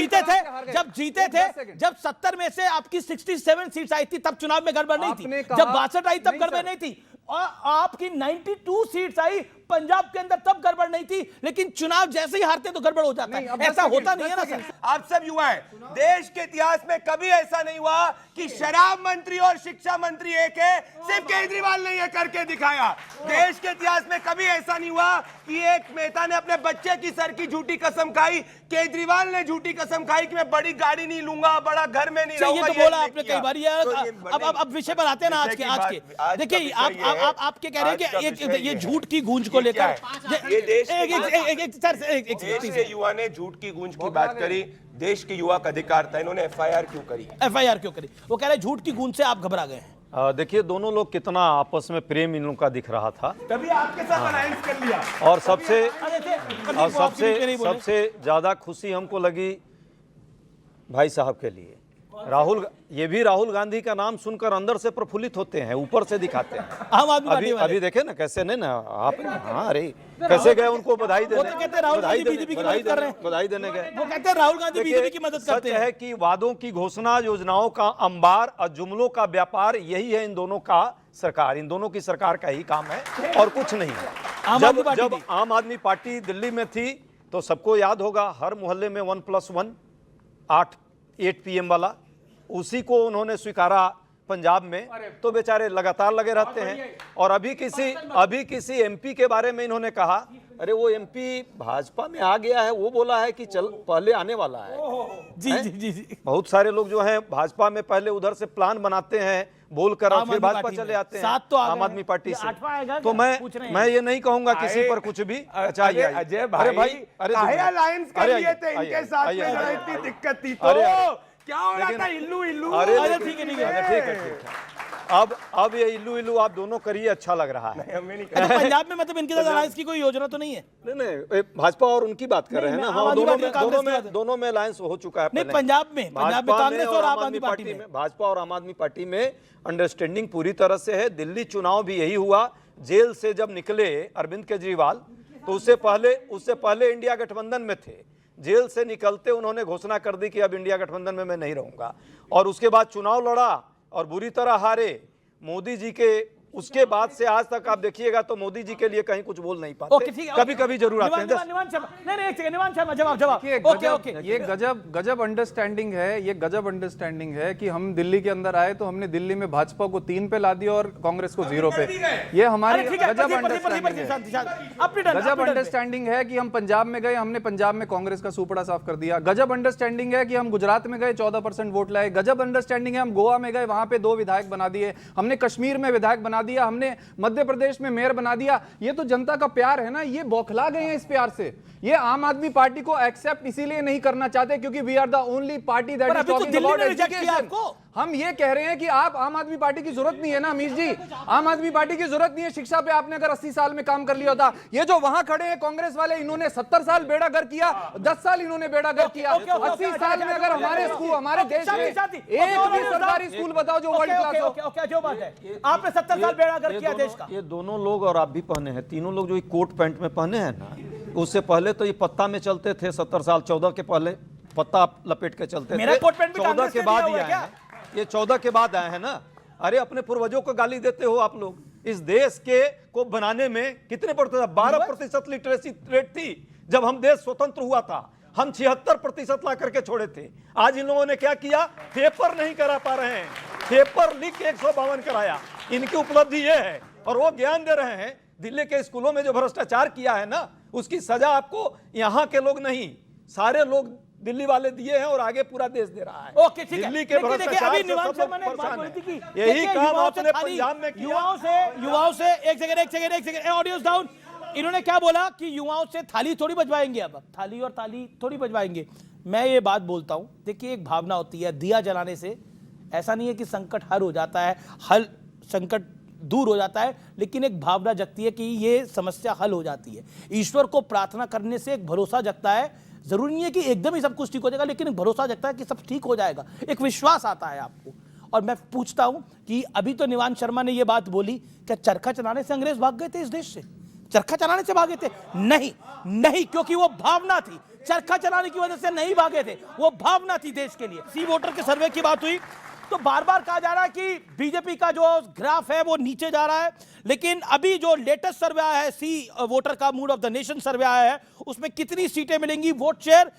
जीते थे, जब 70 में से आपकी 67 सीट्स आई थी तब चुनाव में गड़बड़ नहीं थी। जब 62 आई तब गड़बड़ नहीं थी। और आपकी 92 सीट्स आई पंजाब के अंदर तब गड़बड़ नहीं थी, लेकिन चुनाव जैसे ही हारते तो गड़बड़ हो जाता है। ऐसा होता नहीं है ना सर।
आप सब युवा हैं, देश के इतिहास में कभी ऐसा नहीं हुआ कि शराब मंत्री और शिक्षा मंत्री एक है, सिर्फ केजरीवाल ने यह करके दिखाया। देश के इतिहास में कभी ऐसा नहीं हुआ कि एक नेता ने अपने बच्चे की सर की झूठी कसम खाई, केजरीवाल ने झूठी कसम खाई कि मैं बड़ी गाड़ी नहीं लूंगा, बड़ा घर में नहीं रहूंगा।
ये तो बोला आपने कई बार। अब विषय पर आते हैं ना आज के। देखिए आपके कह रहे हैं कि ये झूठ की गूंज को लेकर
ये देश के युवा ने झूठ की गूंज की बात करी। देश के युवा का अधिकार था, इन्होंने एफआईआर क्यों करी? वो कह रहे झूठ की गूंज से आप घबरा गए हैं।
देखिए दोनों लोग कितना आपस में प्रेम इन लोगों का दिख रहा था,
तभी आपके साथ अलायंस कर लिया।
और सबसे ज्यादा खुशी हमको लगी भाई साहब के लिए। ये भी राहुल गांधी का नाम सुनकर अंदर से प्रफुल्लित होते हैं, ऊपर से दिखाते हैं।
आम आदमी पार्टी वाले।
अभी देखे ना कैसे, नहीं ना आप, हाँ अरे कैसे गए उनको बधाई देने,
वो तो कहते हैं राहुल गांधी बीजेपी की मदद कर रहे हैं।
बधाई देने गए।
वो कहते हैं राहुल गांधी बीजेपी की मदद करते हैं।
सच है कि वादों की घोषणा, योजनाओं का अंबार और जुमलों का व्यापार, यही है इन दोनों का सरकार, इन दोनों की सरकार का ही काम है और कुछ नहीं है। जब आम आदमी पार्टी दिल्ली में थी तो सबको याद होगा, हर मोहल्ले में 1+1 8 PM वाला, उसी को उन्होंने स्वीकारा पंजाब में, तो बेचारे लगातार लगे रहते हैं। और अभी किसी MP के बारे में इन्होंने कहा, अरे वो MP भाजपा में आ गया है, वो बोला है कि चल पहले आने वाला है।
जी।
बहुत सारे लोग जो हैं भाजपा में पहले उधर से प्लान बनाते हैं बोलकर और फिर भाजपा चले आते हैं आम आदमी पार्टी से। तो मैं ये नहीं कहूंगा किसी पर कुछ भी। अच्छा
अजय भाई, अरे अलायंस कर लिए थे इनके साथ में, इतनी दिक्कत थी तो क्या हो रहा था, इल्लू इल्लू।
अरे ठीक है। अब ये इल्लू इल्लू आप दोनों करिए, अच्छा लग रहा है।
अच्छा, पंजाब में मतलब इनके साथ अलायंस की कोई योजना तो नहीं है?
नहीं, भाजपा और उनकी बात कर रहे हैं ना। हाँ, दोनों में अलायंस हो चुका है।
नहीं, पंजाब में कांग्रेस और आम आदमी पार्टी में,
भाजपा और आम आदमी पार्टी में अंडरस्टैंडिंग पूरी तरह से है। दिल्ली चुनाव भी यही हुआ। जेल से जब निकले अरविंद केजरीवाल, तो उससे पहले इंडिया गठबंधन में थे। जेल से निकलते उन्होंने घोषणा कर दी कि अब इंडिया गठबंधन में मैं नहीं रहूंगा, और उसके बाद चुनाव लड़ा और बुरी तरह हारे। मोदी जी के उसके बाद से आज तक आप देखिएगा तो मोदी जी के लिए कहीं कुछ बोल नहीं पाते। कभी कभी जरूर आते हैं।
निवान शर्मा जवाब।
ये गजब अंडरस्टैंडिंग है, ये गजब अंडरस्टैंडिंग है कि हम दिल्ली के अंदर आए तो हमने दिल्ली में भाजपा को 3 पे ला दिया और कांग्रेस को 0 पे। ये हमारी गजब अंडरस्टैंडिंग है कि हम पंजाब में गए, हमने पंजाब में कांग्रेस का सुपड़ा साफ कर दिया। गजब अंडरस्टैंडिंग है कि हम गुजरात में गए, 14% वोट लाए। गजब अंडरस्टैंडिंग है हम गोवा में गए, वहां पे 2 विधायक बना दिए। हमने कश्मीर में विधायक बना दिया, हमने मध्य प्रदेश में मेयर बना दिया। ये तो जनता का प्यार है ना, ये बौखला गए हैं इस प्यार से। ये आम आदमी पार्टी को एक्सेप्ट इसीलिए नहीं करना चाहते क्योंकि we are the only party that is talking about education. हम ये कह रहे हैं कि आप आम आदमी पार्टी की जरूरत नहीं है ना अमीश जी, आम आदमी पार्टी की जरूरत नहीं है शिक्षा पे। आपने अगर 80 साल में काम कर लिया होता। ये जो वहां खड़े हैं कांग्रेस वाले, इन्होंने 70 साल बेड़ा गर्क किया, 10 साल इन्होंने बेड़ा गर्क किया। 80 साल में अगर हमारे स्कूल, हमारे देश में एक भी सरकारी स्कूल बताओ जो वर्ल्ड क्लास हो।
जो बात है, आपने 70 साल बेड़ा गर्क किया देश का।
ये दोनों लोग और आप भी पहने हैं, तीनों लोग जो कोट पैंट में पहने हैं ना, उससे पहले तो ये पत्ता में चलते थे 70 साल। 14 के पहले पत्ता लपेट के चलते थे। 14 के बाद ही आए हैं, ये 14 के बाद आए हैं ना। अरे अपने पूर्वजों को गाली देते हो आप लोग। इस देश के को बनाने में कितने प्रतिशत, 12% लिटरेसी रेट थी जब हम देश स्वतंत्र हुआ था। हम 76% ला करके छोड़े थे। आज इन लोगों ने क्या किया, पेपर नहीं करा पा रहे हैं, पेपर लीक 152 कराया। इनकी उपलब्धि ये है और वो ज्ञान दे रहे हैं। दिल्ली के स्कूलों में जो भ्रष्टाचार किया है ना, उसकी सजा आपको यहाँ के लोग नहीं, सारे लोग दिल्ली वाले दिए हैं और आगे पूरा देश दे रहा है।
ओके, ठीक है।
दिल्ली के भ्रष्टाचार
अभी निवान शर्मा ने बात बोली थी कि
यही काम आपने पंजाब में किया।
युवाओं से एक सेकंड ऑडियो डाउन। इन्होंने क्या बोला कि युवाओं से थाली थोड़ी बजवाएंगे, अब थाली और ताली थोड़ी बजवाएंगे। मैं ये बात बोलता हूं, देखिए एक भावना होती है, दिया जलाने से ऐसा नहीं है कि संकट हल हो जाता है, संकट दूर हो जाता है, लेकिन एक भावना जगती है कि ये समस्या हल हो जाती है। ईश्वर को प्रार्थना करने से एक भरोसा जगता है। जरूरी नहीं है कि एकदम ही सब कुछ ठीक हो जाएगा, लेकिन एक भरोसा जगता है कि सब ठीक हो जाएगा, एक विश्वास आता है आपको। और मैं पूछता हूं कि अभी तो निवान शर्मा ने ये बात बोली, क्या चरखा चलाने से अंग्रेज भाग गए थे इस देश से? चरखा चलाने से भागे थे? नहीं, क्योंकि वो भावना थी। चरखा चलाने की वजह से नहीं भागे थे, वो भावना थी देश के लिए। सी वोटर के सर्वे की बात हुई तो बार बार कहा जा रहा है कि बीजेपी का जो ग्राफ है वो नीचे जा रहा है, लेकिन अभी जो लेटेस्ट सर्वे आया है, सी वोटर का मूड ऑफ द नेशन सर्वे आया है, उसमें कितनी सीटें मिलेंगी, वोट शेयर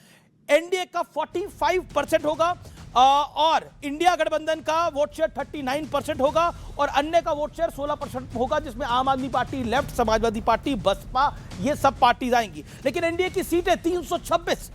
एनडीए का 45% होगा और इंडिया गठबंधन का वोट शेयर 39% होगा और अन्य का वोट शेयर 16% होगा, जिसमें Aam Aadmi Party, Left, Samajwadi Party, BSP, ये सब पार्टीज आएंगी। लेकिन एनडीए की सीटें 326,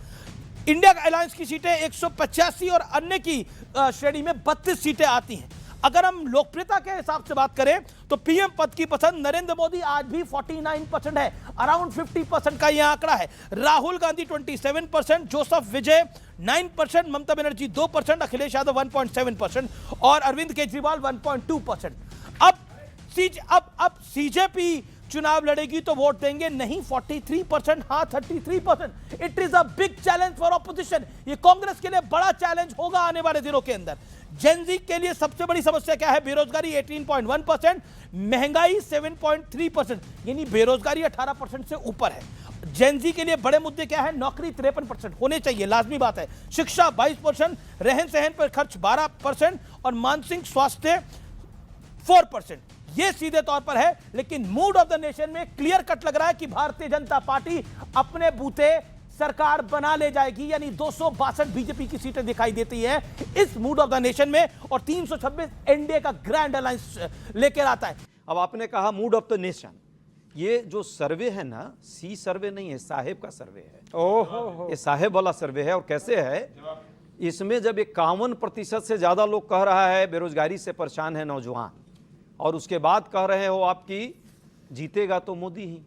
इंडिया अलायंस की सीटें 185 और अन्य की श्रेणी में 32 सीटें आती हैं। अगर हम लोकप्रियता के हिसाब से बात करें तो पीएम पद की पसंद नरेंद्र मोदी आज भी 49% है, अराउंड 50% का यह आंकड़ा है। राहुल गांधी 27%, जोसेफ विजय 9%, ममता बनर्जी 2%, अखिलेश यादव 1.7% और अरविंद केजरीवाल 1.2%। अब सीजेपी चुनाव लड़ेगी तो वोट देंगे नहीं 43%, हाँ 33%। It is a big challenge for opposition. ये कांग्रेस के लिए बड़ा चैलेंज होगा आने वाले दिनों के अंदर। जेनजी के लिए सबसे बड़ी समस्या क्या है? बेरोजगारी 18.1%, महंगाई 7.3%, यानी बेरोजगारी 18% से ऊपर है। जेनजी के लिए बड़े मुद्दे क्या है? नौकरी 53% होने चाहिए, लाजमी बात है। शिक्षा 22%, रहन सहन पर खर्च 12% और मानसिक स्वास्थ्य 4%। यह सीधे तौर पर है, लेकिन मूड ऑफ द नेशन में क्लियर कट लग रहा है कि भारतीय जनता पार्टी अपने बूते सरकार बना ले जाएगी, यानी 262 बीजेपी की सीटें दिखाई देती है इस मूड ऑफ द नेशन में, और 326 एनडीए का ग्रैंड अलायंस लेकर आता है।
अब आपने कहा मूड ऑफ द नेशन, ये जो सर्वे है ना, सी सर्वे नहीं है, साहेब का सर्वे है। ओहो, ये साहेब वाला सर्वे है। और कैसे है? इसमें जब 51% से ज्यादा लोग कह रहा है बेरोजगारी से परेशान है नौजवान, और उसके बाद कह रहे हो आपकी जीतेगा तो मोदी ही,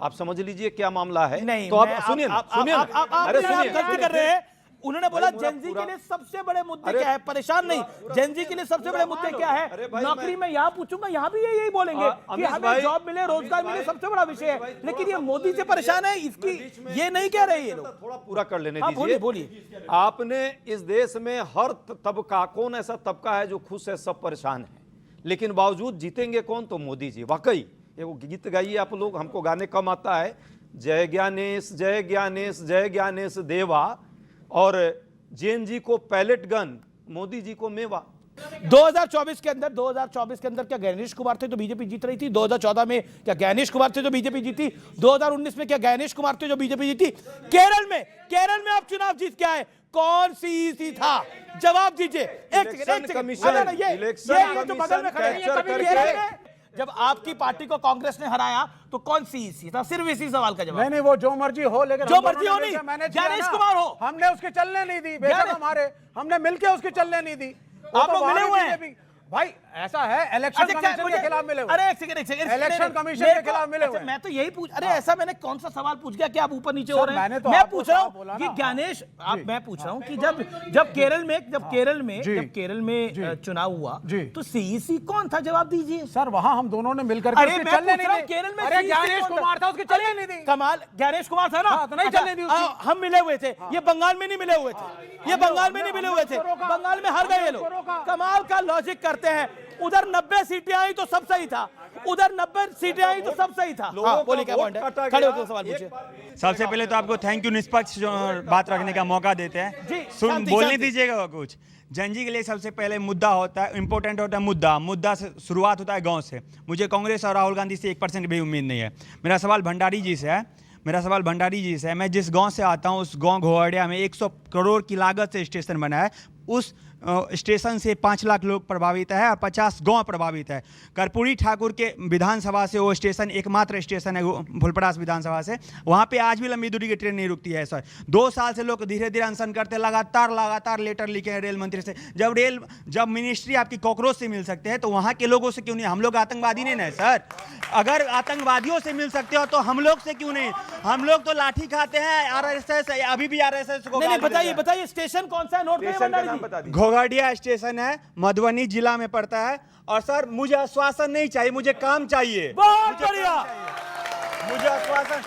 आप समझ लीजिए क्या मामला है।
नहीं,
तो आप सुनिए सुनिए, अरे
आप गलती कर रहे हैं। उन्होंने बोला
पूरा-
जेनजी के लिए सबसे बड़े मुद्दे क्या है? परेशान नहीं, जेनजी के लिए सबसे बड़े मुद्दे क्या है? नौकरी में यहां पूछूंगा, यहां भी यही बोलेंगे कि हमें जॉब मिले, रोजगार मिले, सबसे बड़ा विषय है। लेकिन ये मोदी से परेशान है, इसकी ये नहीं कह रहे ये लोग।
थोड़ा पूरा कर लेने
हाँ,
दीजिए।
बोलिए।
आपने इस देश में हर तबका, कौन ऐसा तबका है जो खुश है? सब परेशान है, लेकिन बावजूद जीतेंगे कौन? तो मोदी जी। वाकई वो गीत गाइए आप लोग, हमको गाने कम आता है। जय ज्ञानेश जय ज्ञानेश जय ज्ञानेश देवा, और जैन जी को पैलेट गन, मोदी जी को मेवा।
2024 के अंदर क्या गणेश कुमार थे तो बीजेपी जीत रही थी? 2014 में क्या गणेश कुमार थे जो बीजेपी जीती? 2019 में क्या गणेश कुमार थे जो बीजेपी जीती? केरल में आप चुनाव जीत के आए, कौन सी ईसी था? जवाब दीजिए।
इलेक्शन कमीशन
जो बगल में खड़े हैं, केरल में जब आपकी पार्टी को कांग्रेस ने हराया तो कौन सी ईसी था? सिर्फ इसी सवाल का जवाब।
नहीं, वो जो मर्जी हो, लेकिन
जो मर्जी हो नहीं, गणेश कुमार हो,
हमने उसके चलने नहीं दी। बेशक हमारे, हमने मिलके उसके चलने नहीं दी।
आप लोग मिले हुए हैं
भाई, ऐसा है इलेक्शन कमीशन के खिलाफ मिले हुए।
अरे एक सेकंड
इलेक्शन कमीशन के खिलाफ मिले हुए।
मैं तो यही पूछ, अरे ऐसा मैंने कौन सा सवाल पूछ गया कि आप ऊपर नीचे हो रहे हैं?
मैंने तो
मैं
आपको
पूछ रहा
साफ बोला
हूँ कि
ना।
गणेश, मैं पूछ रहा हूँ कि जब केरल में चुनाव हुआ तो सीईसी कौन था? जवाब दीजिए
सर, वहां हम दोनों ने मिलकर
अरे मैं पूछ रहा हूँ केरल में
गणेश कुमार था, उसके चलने नहीं दी।
कमाल, गणेश कुमार था ना?
हाँ, तो नहीं चलने दी उसकी।
हम मिले हुए थे, ये बंगाल में नहीं मिले हुए थे, बंगाल में हार गए ये लोग। कमाल का लॉजिक करते हैं। उधर 90 सीटें आई तो सब सही था, उधर 90 सीटें आई तो सब सही था। हाँ, बोलिए क्या पॉइंट है? खड़े होकर सवाल पूछिए।
सबसे पहले तो आपको थैंक यू, निष्पक्ष जो बात रखने का मौका देते हैं। बोलने
शांति।
दीजिएगा कुछ। जनजी के लिए सबसे पहले मुद्दा होता है, इंपॉर्टेंट होता है मुद्दा से शुरुआत होता है गांव से। मुझे कांग्रेस और राहुल गांधी से 1% भी उम्मीद नहीं है। मेरा सवाल भंडारी जी से है। मैं जिस गांव से आता हूं, उस गांव घोड़िया में 100 करोड़ की लागत से स्टेशन बना है। उस स्टेशन से 5 लाख लोग प्रभावित है और 50 गांव प्रभावित है। कर्पूरी ठाकुर के विधानसभा से वो स्टेशन एकमात्र स्टेशन है, फुलपरास विधानसभा से। वहाँ पे आज भी लंबी दूरी की ट्रेन नहीं रुकती है सर। 2 साल से लोग धीरे धीरे अनशन करते, लगातार लेटर लिखे हैं रेल मंत्री से। जब मिनिस्ट्री आपकी कॉकरोच से मिल सकते हैं तो वहाँ के लोगों से क्यों नहीं? हम लोग आतंकवादी नहीं ना सर? अगर आतंकवादियों से मिल सकते हो तो हम लोग से क्यों नहीं? हम लोग तो लाठी खाते हैं, RSS अभी भी RSS को।
नहीं, बताइए स्टेशन कौन सा है? नोट करिए भंडारी जी।
घोघडिया स्टेशन है, मधुबनी जिला में पड़ता है। और सर मुझे आश्वासन नहीं चाहिए, मुझे काम चाहिए।
बहुत बढ़िया।
मुझे आश्वासन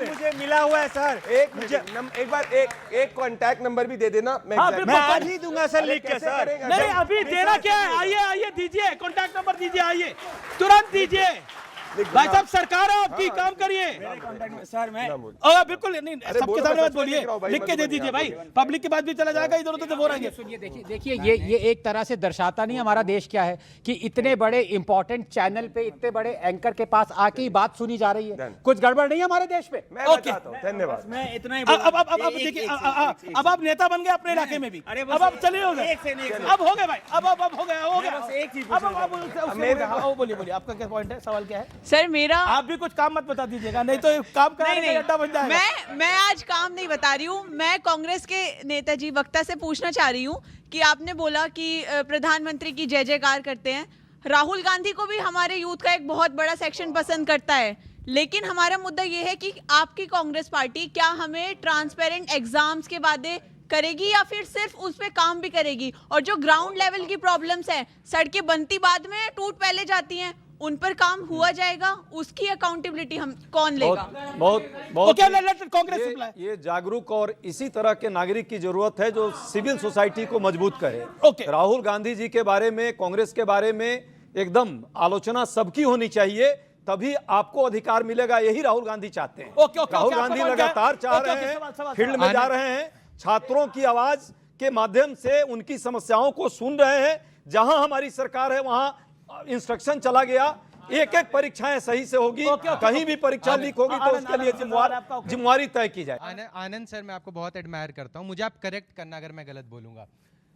मुझे मिला हुआ है सर।
एक बार एक कॉन्टैक्ट नंबर भी दे देना, मैं
आज ही दूंगा सर लिख के सर।
नहीं, अभी देना क्या है? आइए दीजिए, कॉन्टैक्ट नंबर दीजिए, आइए तुरंत दीजिए। भाई साहब, सरकार है आपकी, काम करिए
सर। मैं
बिल्कुल नहीं, सबके सामने मत बोलिए, लिख के दे दीजिए भाई। पब्लिक के बाद भी चला जाएगा, इधर उधर से हो रहेंगे।
सुनिए, देखिए ये एक तरह से दर्शाता नहीं हमारा देश क्या है कि इतने बड़े इंपॉर्टेंट चैनल पे इतने बड़े एंकर के पास आके ही बात सुनी जा रही है। कुछ गड़बड़ नहीं है हमारे देश में।
ओके,
धन्यवाद।
मैं इतना ही
अब देखिए, अब आप नेता बन गए अपने इलाके में भी। अब आप चले हो गए, अब हो गए भाई, अब हो गया। बोलिए, आपका क्या पॉइंट है? सवाल क्या है
सर? मेरा,
आप भी कुछ काम मत बता दीजिएगा, नहीं तो काम कराने का अड्डा बन जाएगा।
मैं आज काम नहीं बता रही हूँ। मैं कांग्रेस के नेताजी वक्ता से पूछना चाह रही हूँ कि आपने बोला कि प्रधानमंत्री की जय जयकार करते हैं। राहुल गांधी को भी हमारे यूथ का एक बहुत बड़ा सेक्शन पसंद करता है, लेकिन हमारा मुद्दा यह है कि आपकी कांग्रेस पार्टी क्या हमें ट्रांसपेरेंट एग्जाम्स के वादे करेगी या फिर सिर्फ उस पे काम भी करेगी? और जो ग्राउंड लेवल की प्रॉब्लम्स है, सड़कें बनती बाद में, टूट पहले जाती हैं, उन पर काम हुआ जाएगा, उसकी अकाउंटेबिलिटी हम कौन लेगा?
बहुत
कांग्रेस
ये जागरूक और इसी तरह के नागरिक की जरूरत है जो सिविल सोसाइटी को मजबूत करे। राहुल गांधी जी के बारे में, कांग्रेस के बारे में एकदम आलोचना सबकी होनी चाहिए, तभी आपको अधिकार मिलेगा। यही राहुल गांधी चाहते हैं। राहुल गांधी लगातार चाह रहे हैं, फील्ड में जा रहे हैं, छात्रों की आवाज के माध्यम से उनकी समस्याओं को सुन रहे हैं। जहां हमारी सरकार है वहां इंस्ट्रक्शन चला गया, एक एक परीक्षाएं सही से होगी, कहीं भी परीक्षा लीक होगी तो उसके लिए जिम्मेवारी तय की जाए।
आनंद सर, मैं आपको बहुत एडमायर करता हूं, मुझे आप करेक्ट करना अगर मैं गलत बोलूंगा।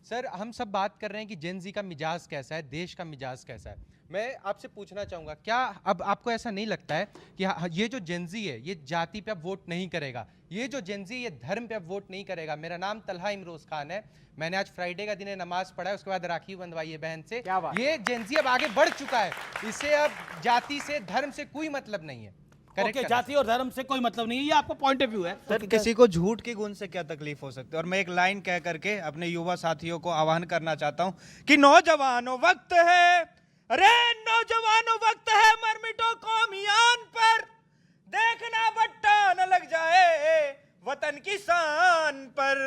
सर, हम सब बात कर रहे हैं कि जेन जी का मिजाज कैसा है, देश का मिजाज कैसा है। मैं आपसे पूछना चाहूंगा, क्या अब आपको ऐसा नहीं लगता है कि ये जो जेन जी है ये जाति पे अब वोट नहीं करेगा, ये जो जेन जी ये धर्म पे अब वोट नहीं करेगा? मेरा नाम तलहा इमरोज खान है, मैंने आज फ्राइडे का दिन नमाज पढ़ा है, उसके बाद राखी बंधवाई है बहन से। ये जेन जी अब आगे बढ़ चुका है, इससे अब जाति से धर्म से कोई मतलब नहीं है।
जाति और धर्म से कोई मतलब नहीं है, ये आपका पॉइंट ऑफ व्यू है।
सर, किसी को झूठ की गुण से क्या तकलीफ हो सकती है? और मैं एक लाइन कह करके अपने युवा साथियों को आह्वान करना चाहता हूं कि नौजवानों वक्त है, अरे नौजवानों वक्त है, मर मिटो कौमियान पर, देखना बट्टा न लग जाए वतन की शान पर।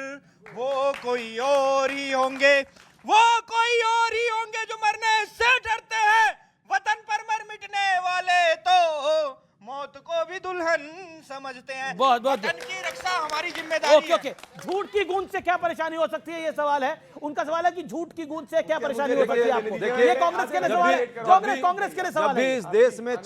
वो कोई और ही होंगे, वो कोई और ही होंगे जो मरने से डरते हैं, वतन पर मर मिटने वाले तो मौत को भी दुल्हन समझते हैं। वतन की रक्षा हमारी जिम्मेदारी है।
झूठ की गूंज से क्या परेशानी हो सकती है, ये सवाल है उनका। सवाल है कि झूठ की गूंज से क्या परेशानी हो सकती है आपको? ये कांग्रेस के लिए सवाल है, कांग्रेस के लिए सवाल है।
जब भी इस देश में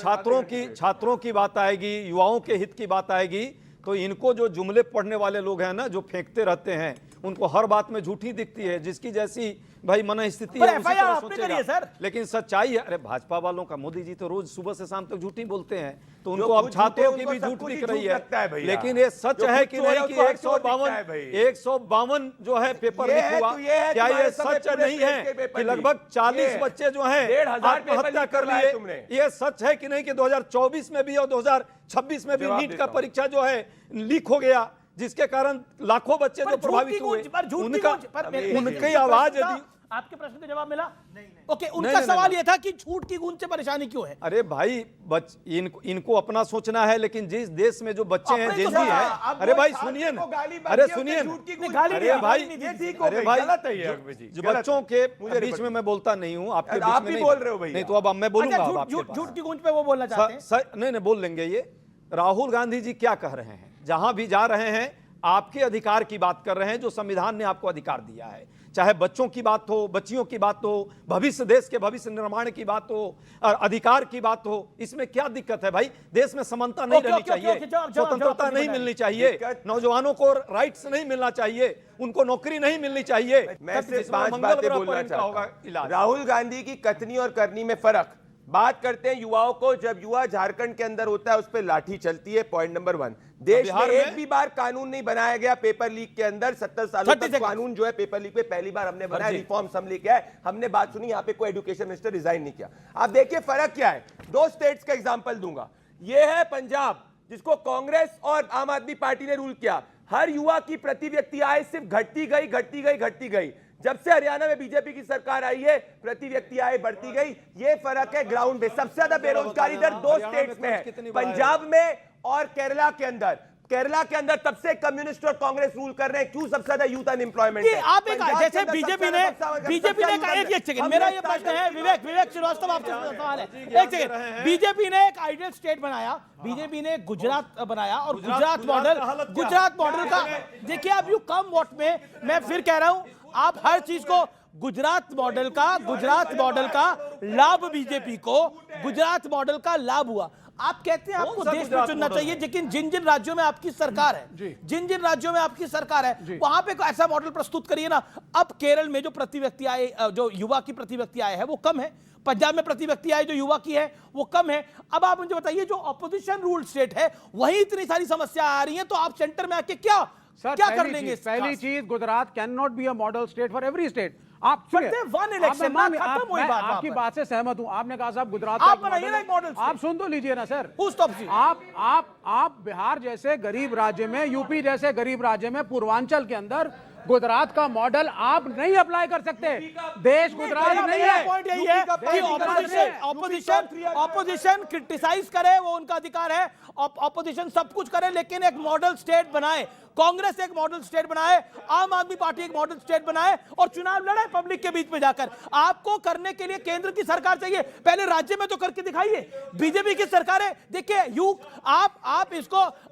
छात्रों की बात आएगी, युवाओं के हित की बात आएगी, तो इनको जो जुमले पढ़ने वाले लोग हैं ना, जो फेंकते रहते हैं, उनको हर बात में झूठी दिखती है। जिसकी जैसी भाई मन स्थिति है उसी तरह सोचेगा। सर, लेकिन सच्चाई है, अरे भाजपा वालों का, मोदी जी तो रोज सुबह से शाम तक झूठी बोलते हैं, तो उनको अब छात्रों की भी झूठ दिख रही है। लेकिन ये सच है कि नहीं कि 152 जो है पेपर लीक हुआ, क्या ये सच नहीं है कि लगभग 40 बच्चे जो हैं आत्महत्या कर लिए? ये सच है कि नहीं कि 2024 में भी और 2026 में भी नीट का परीक्षा जो है लीक हो गया, जिसके कारण लाखों बच्चे जो प्रभावित हुए? उनकी आवाज यदि
आपके प्रश्न का जवाब मिला? ओके, उनका सवाल यह था कि झूठ की गूंज से परेशानी क्यों है?
अरे भाई, इनको अपना सोचना है, लेकिन जिस देश में जो बच्चे हैं, जेन जी हैं, अरे भाई सुनिए ना, अरे सुनिए, अरे भाई जो बच्चों के बीच में मैं बोलता नहीं हूँ, आपके बीच में बोल रहे हो भाई, नहीं तो अब मैं बोलूंगा।
झूठ की गूंज पे वो बोलना चाहते हैं?
नहीं, बोल लेंगे। ये राहुल गांधी जी क्या कह रहे हैं? जहां भी जा रहे हैं आपके अधिकार की बात कर रहे हैं, जो संविधान ने आपको अधिकार दिया है। चाहे बच्चों की बात हो, बच्चियों की बात हो, भविष्य, देश के भविष्य निर्माण की बात हो, अधिकार की बात हो, इसमें क्या दिक्कत है भाई? देश में समानता नहीं रहनी चाहिए, स्वतंत्रता नहीं मिलनी चाहिए, नौजवानों को राइट्स नहीं मिलना चाहिए, उनको नौकरी नहीं मिलनी चाहिए।
मैं सिर्फ 5 बातें बोलना चाहता हूं। राहुल गांधी की कथनी और करनी में फर्क। बात करते हैं युवाओं को, जब युवा झारखंड के अंदर होता है उस पर लाठी चलती है। पॉइंट नंबर 1, देश में एक भी बार कानून नहीं बनाया गया पेपर लीक के अंदर। 70 सालों तक कानून जो है पेपर लीक पे पहली बार हमने बनाया, रिफॉर्म असेंबली किया है, हमने बात सुनी, यहाँ पे कोई एजुकेशन मिनिस्टर रिजाइन नहीं किया। आप देखिए फर्क क्या है। 2 स्टेट्स का एग्जांपल दूंगा। ये है पंजाब, जिसको कांग्रेस और आम आदमी पार्टी ने रूल किया। हर युवा की प्रति व्यक्ति आय सिर्फ घटती गई। जब से हरियाणा में बीजेपी की सरकार आई है, प्रति व्यक्ति आय बढ़ती गई। ये फर्क है ग्राउंड पे। सबसे ज्यादा बेरोजगारी दर 2 स्टेट्स में है, पंजाब में और केरला के अंदर। केरला के अंदर तब से कम्युनिस्ट और कांग्रेस रूल कर रहे हैं। क्यों सबसे ज्यादा यूथ अनएम्प्लॉयमेंट है?
आप एक जैसे बीजेपी ने एक सेकंड, मेरा ये प्रश्न है, विवेक श्रीवास्तव, आपसे सवाल है, एक सेकंड। बीजेपी ने एक आइडियल स्टेट बनाया, बीजेपी ने गुजरात बनाया, और गुजरात मॉडल का देखिए, अब यू कम वॉट में, मैं फिर कह रहा हूं, आप हर चीज को गुजरात मॉडल का लाभ, बीजेपी को गुजरात मॉडल का लाभ हुआ। आप कहते हैं आपको देश में चुनना चाहिए, लेकिन जिन राज्यों में आपकी सरकार है, वहां पे ऐसा मॉडल प्रस्तुत करिए ना। अब केरल में जो प्रति व्यक्ति आय, जो युवा की प्रति व्यक्ति आय है वो कम है, पंजाब में प्रति व्यक्ति आय जो युवा की है वो कम है। अब आप मुझे बताइए, जो ऑपोजिशन रूल स्टेट है वहीं इतनी सारी समस्या आ रही है, तो आप सेंटर में आके क्या कर लेंगे?
पहली चीज, Gujarat can not be a model state for every state. आप आपकी बात से सहमत हूं। आपने कहा साहब गुजरात आप सुन तो लीजिए ना सर। आप बिहार जैसे गरीब राज्य में, यूपी जैसे गरीब राज्य में, पूर्वांचल के अंदर गुजरात का मॉडल आप नहीं अप्लाई कर सकते। देश गुजरात नहीं है।
पॉइंट यही है कि ऑपोजिशन क्रिटिसाइज करे, वो उनका अधिकार है, ऑपोजिशन सब कुछ करे, लेकिन एक मॉडल स्टेट बनाए। कांग्रेस एक मॉडल स्टेट बनाए, आम आदमी पार्टी एक मॉडल स्टेट बनाए और चुनाव लड़े पब्लिक के बीच में जाकर। आपको करने के लिए केंद्र की सरकार चाहिए, पहले राज्य में तो करके दिखाइए। बीजेपी की सरकार है, देखिए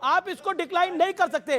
आप इसको डिक्लाइन नहीं कर सकते।